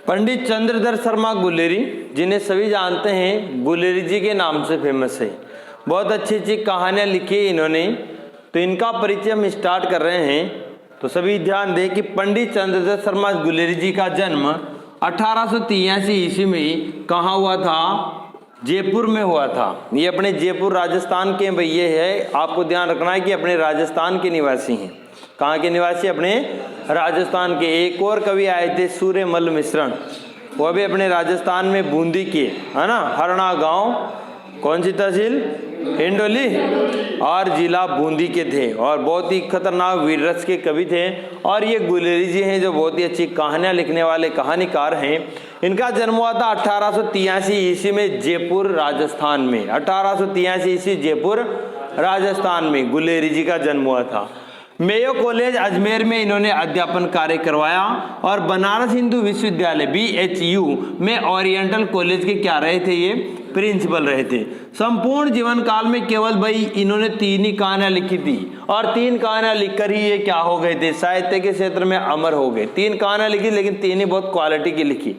पंडित चंद्रधर शर्मा गुलेरी, जिन्हें सभी जानते हैं गुलेरी जी के नाम से फेमस है। बहुत अच्छी अच्छी कहानियाँ लिखी है इन्होंने, तो इनका परिचय हम स्टार्ट कर रहे हैं। तो सभी ध्यान दें कि पंडित चंद्रधर शर्मा गुलेरी जी का जन्म 1883 ईस्वी में कहाँ हुआ था? जयपुर में हुआ था। ये अपने जयपुर राजस्थान के भैया है, आपको ध्यान रखना है कि अपने राजस्थान के निवासी हैं। कहाँ के निवासी? अपने राजस्थान के। एक और कवि आए थे सूर्यमल मिश्रण, वो भी अपने राजस्थान में बूंदी के, है ना, हरना गांव, कौन सी तहसील? हिंडोली, और जिला बूंदी के थे, और बहुत ही खतरनाक वीर रस के कवि थे। और ये गुलेरी जी हैं जो बहुत ही अच्छी कहानियाँ लिखने वाले कहानीकार हैं। इनका जन्म हुआ था 1883 ईस्वी में जयपुर राजस्थान में। 1883 ईस्वी जयपुर राजस्थान में गुलेरी जी का जन्म हुआ था। मेयो कॉलेज अजमेर में इन्होंने अध्यापन कार्य करवाया और बनारस हिंदू विश्वविद्यालय BHU में ओरिएंटल कॉलेज के क्या रहे थे? ये प्रिंसिपल रहे थे। संपूर्ण जीवन काल में केवल भाई इन्होंने 3 ही कहानियां लिखी थी, और 3 कहानियां लिखकर ही ये क्या हो गए थे? साहित्य के क्षेत्र में अमर हो गए। 3 कहानियां लिखी, लेकिन 3 ही बहुत क्वालिटी की लिखी।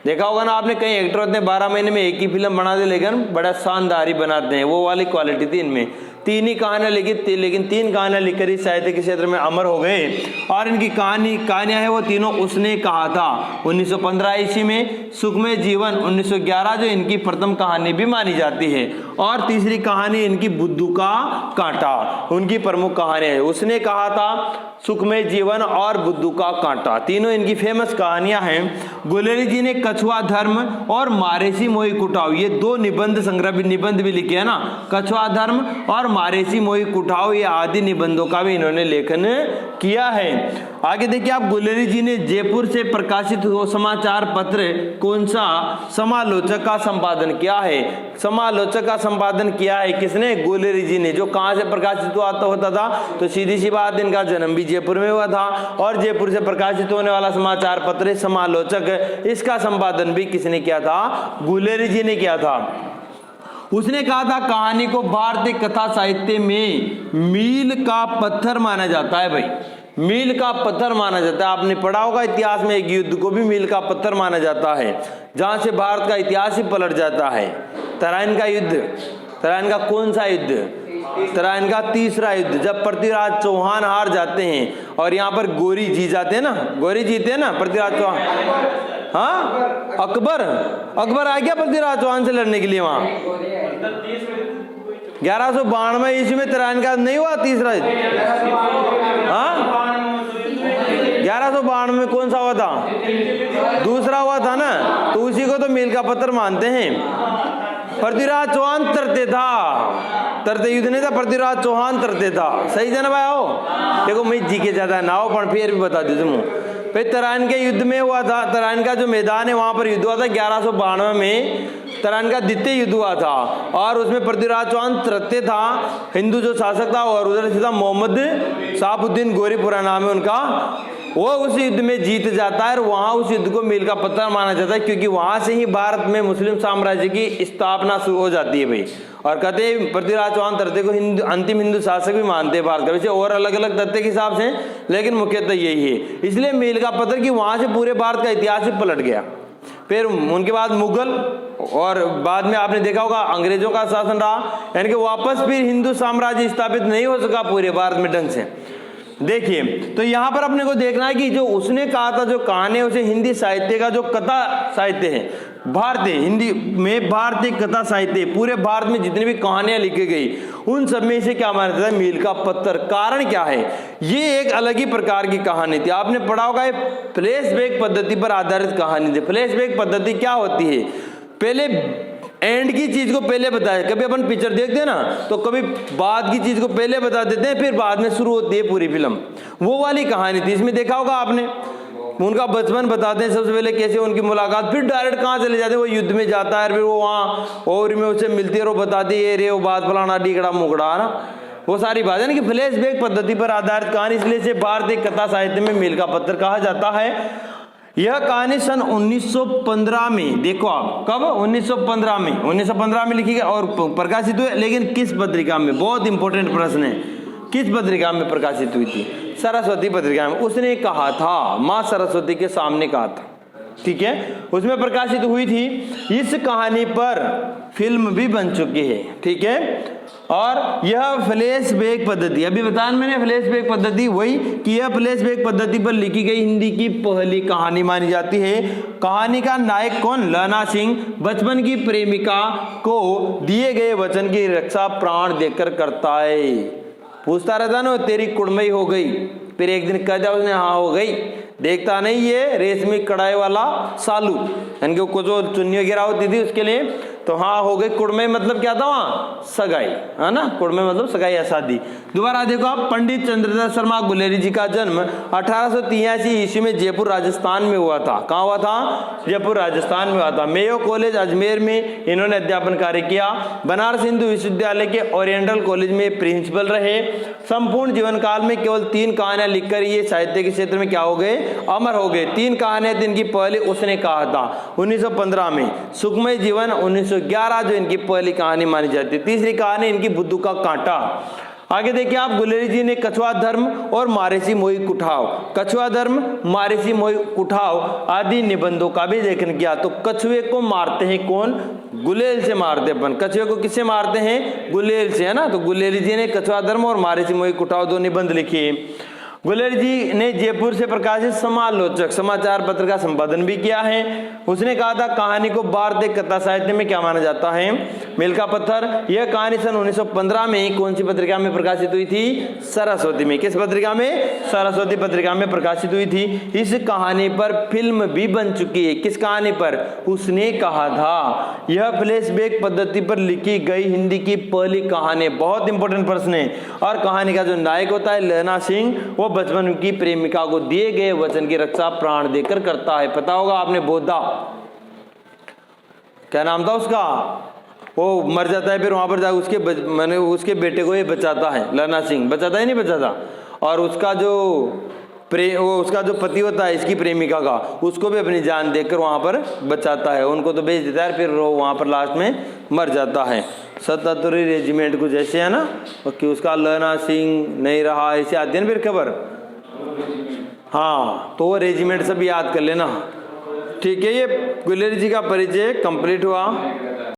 देखा होगा ना आपने, कई एक्टर होते हैं 12 महीने में एक ही फिल्म बना दे, लेकिन बड़ा शानदार ही बनाते हैं, वो वाली क्वालिटी थी इनमें। 3 ही कहानियां लिखी थी, लेकिन 3 कहानियां लिखकर ही साहित्य के क्षेत्र में अमर हो गए। और इनकी कहानियां है वो तीनों उसने कहा था। 1915 ईस्वी में सुखमय जीवन, 1911 जो इनकी प्रथम कहानी भी मानी जाती है, और तीसरी कहानी इनकी बुद्धू का कांटा, उनकी प्रमुख कहानी है। उसने कहा था, सुखमय जीवन और बुद्धू का कांटा, तीनों इनकी फेमस कहानियां हैं। गुलेरी जी ने कछुआ धर्म और मारेसी मोही कुटाव, ये 2 निबंध संग्रह निबंध भी लिखे है ना, कछुआ धर्म और मारेसी मोही कुटाव, ये आदि निबंधों का भी इन्होंने लेखन किया है। आगे देखिए आप, गुलेरी जी ने जयपुर से प्रकाशित समाचार पत्र कौन सा? समालोचक का संपादन किया है। समालोचक का संपादन किया है किसने? गुलेरी जी ने। जो कहां से प्रकाशित होता था? तो सीधी सी बात, इनका जन्म भी जयपुर में हुआ था, और जयपुर से प्रकाशित होने वाला समाचार पत्र समालोचक, इसका संपादन भी किसने किया था? गुलेरी जी ने किया था। उसने कहा था, कहानी को भारतीय कथा साहित्य में मील का पत्थर माना जाता है। भाई मील का पत्थर माना जाता है। आपने पढ़ा होगा इतिहास में, एक युद्ध को भी मील का पत्थर माना जाता है, जहां से भारत का इतिहास ही पलट जाता है। तराइन का युद्ध, तराइन का कौन सा युद्ध? तराइन का तीसरा युद्ध, जब पृथ्वीराज चौहान हार जाते हैं और यहाँ पर गोरी जी जाते हैं ना, गोरी जीते हैं ना पृथ्वीराज चौहान। हाँ, अकबर आ गया पृथ्वीराज चौहान से लड़ने के लिए वहां। 1192 ईस्वी में तराइन का नहीं हुआ तीसरा युद्ध? हाँ, 1192 में कौन सा हुआ था? दूसरा हुआ था ना, तो उसी को तो मील का पत्थर मानते हैं। पृथ्वीराज चौहान तरते था, तरते युद्ध नहीं था, पृथ्वीराज चौहान तरते था। सही है ना भाई? आओ देखो, मैं जी के ज्यादा ना हो, पर फिर भी बता दो तुम। फिर तराइन के युद्ध में हुआ था, तराइन का जो मैदान है वहां पर युद्ध हुआ था 1192 में। तराइन का द्वितीय युद्ध हुआ था, और उसमें पृथ्वीराज चौहान तृतीय था, हिंदू जो शासक था, और उधर से था मोहम्मद साहबुद्दीन गोरी, पूरा नाम है उनका। वो उस युद्ध में जीत जाता है, और वहां उस युद्ध को मील का पत्थर माना जाता है, क्योंकि वहां से ही भारत में मुस्लिम साम्राज्य की स्थापना शुरू हो जाती है भाई। और कहते हैं पृथ्वीराज चौहान तृतीय को अंतिम हिंदू शासक भी मानते हैं भारत का, वैसे और अलग अलग तथ्य के हिसाब से, लेकिन मुख्यतः यही है। इसलिए मील का पत्थर कि वहां से पूरे भारत का इतिहास ही पलट गया। फिर उनके बाद मुगल, और बाद में आपने देखा होगा अंग्रेजों का शासन रहा, यानी कि वापस फिर हिंदू साम्राज्य स्थापित नहीं हो सका पूरे भारत में ढंग से। देखिए, तो यहाँ पर अपने को देखना है कि जो उसने कहा था, जो कहानी है, उसे हिंदी साहित्य का जो कथा साहित्य है, भारतीय हिंदी में भारतीय कथा साहित्य, पूरे भारत में जितनी भी कहानियां लिखी गई उन सब में इसे क्या माना जाता है? मील का पत्थर। कारण क्या है? ये एक अलग ही प्रकार की कहानी थी। आपने पढ़ा होगा, फ्लैशबैक पद्धति पर आधारित कहानी थी। फ्लैशबैक पद्धति क्या होती है? पहले एंड की चीज को पहले बताया, कभी अपन पिक्चर देखते हैं ना, तो कभी बाद की चीज को पहले बता देते हैं, फिर बाद में शुरू होती है पूरी फिल्म। वो वाली कहानी थी। इसमें देखा होगा आपने, उनका बचपन बताते हैं सबसे पहले, कैसे उनकी मुलाकात, फिर डायरेक्ट कहाँ चले जाते हैं, वो युद्ध में जाता है, फिर वो वहाँ और में उससे मिलती है, वो बताती है रे वो बात फलाना डीकड़ा मुकड़ा ना, वो सारी बात है ना, कि फ्लैशबैक पद्धति पर आधारित कहानी, इसलिए से भारतीय कथा साहित्य में मील का पत्थर कहा जाता है। यह कहानी सन 1915 में, देखो आप कब? 1915 में लिखी गई और प्रकाशित हुई, लेकिन किस पत्रिका में? बहुत इंपॉर्टेंट प्रश्न है, किस पत्रिका में प्रकाशित हुई थी? सरस्वती पत्रिका में। उसने कहा था, माँ सरस्वती के सामने कहा था। ठीक है, उसमें प्रकाशित हुई थी। इस कहानी पर फिल्म भी बन चुकी है, ठीक है। और यह फ्लैशबैक पद्धति, अभी बताया मैंने फ्लैशबैक पद्धति, वही कि यह फ्लैशबैक पद्धति पर लिखी गई हिंदी की पहली कहानी मानी जाती है। कहानी का नायक कौन? लहना सिंह बचपन की प्रेमिका को दिए गए वचन की रक्षा प्राण देकर करता है। पूछता रहता ना, तेरी कुड़मई हो गई, फिर एक दिन कह दिया उसने हाँ हो गई। देखता नहीं ये रेशमी कढ़ाई वाला सालू, इनके को जो चुन्नी वगैरह होती थी उसके लिए, तो हाँ हो गई। कुड़मे मतलब क्या था वहां? सगाई, है ना। कुड़मे मतलब सगाई या शादी। दोबारा देखो आप, पंडित चंद्रदास शर्मा गुलेरी जी का जन्म 1883 ईस्वी में जयपुर राजस्थान में हुआ था। कहाँ हुआ था? जयपुर राजस्थान में हुआ था। मेयो कॉलेज अजमेर में इन्होंने अध्यापन कार्य किया। बनारस हिंदू विश्वविद्यालय के ओरिएंटल कॉलेज में प्रिंसिपल रहे। संपूर्ण जीवन काल में केवल 3 कहानियां लिखकर ये साहित्य के क्षेत्र में क्या हो गए? अमर हो गए। 3 कहानियां थी इनकी। पहले उसने कहा था 1915 में, सुखमय जीवन 1911 जो इनकी पहली कहानी मानी जाती है। तीसरी कहानी इनकी बुद्धू का कांटा। आगे देखिए आप, गुलेरी जी ने कछुआ धर्म और मारेसी मोई कुठाव, कछुआ धर्म, मारेसी मोई कुठाव आदि निबंधों का भी लेखन किया। तो कछुए को मारते हैं कौन? गुलेल से मारते अपन। कछुए को किससे मारते हैं? गुलेल से, है ना। तो गुलेरी जी ने कछुआ धर्म और मारेसी मोई कुठाव 2 निबंध लिखे। गुलेरी जी ने जयपुर से प्रकाशित समालोचक समाचार पत्र का संपादन भी किया है। उसने कहा था कहानी को भारतीय कथा साहित्य में क्या माना जाता है? मील का पत्थर। यह कहानी सन 1915 में कौन सी पत्रिका में प्रकाशित हुई थी? सरस्वती में। किस पत्रिका में? सरस्वती पत्रिका में प्रकाशित हुई थी। इस कहानी पर फिल्म भी बन चुकी है। किस कहानी पर? उसने कहा था। यह फ्लैशबैक पद्धति पर लिखी गई हिंदी की पहली कहानी। बहुत इंपॉर्टेंट प्रश्न है। और कहानी का जो नायक होता है लहना सिंह, वो बचपन की प्रेमिका को दिए गए वचन की रक्षा प्राण देकर करता है। पता होगा आपने, बोधा, क्या नाम था उसका? वो मर जाता है, फिर वहां पर जाकर उसके बेटे को ये बचाता है। लहना सिंह बचाता है, नहीं बचाता। और उसका जो पति होता है इसकी प्रेमिका का, उसको भी अपनी जान देकर वहां पर बचाता है। उनको तो भेज देता है, फिर वो वहां पर लास्ट में मर जाता है। 77 रेजिमेंट कुछ ऐसे है ना, कि उसका लहना सिंह नहीं रहा, ऐसे आती है ना फिर खबर। हाँ, तो वो रेजिमेंट सब याद कर लेना। ठीक है, ये गुलेरी जी का परिचय कंप्लीट हुआ।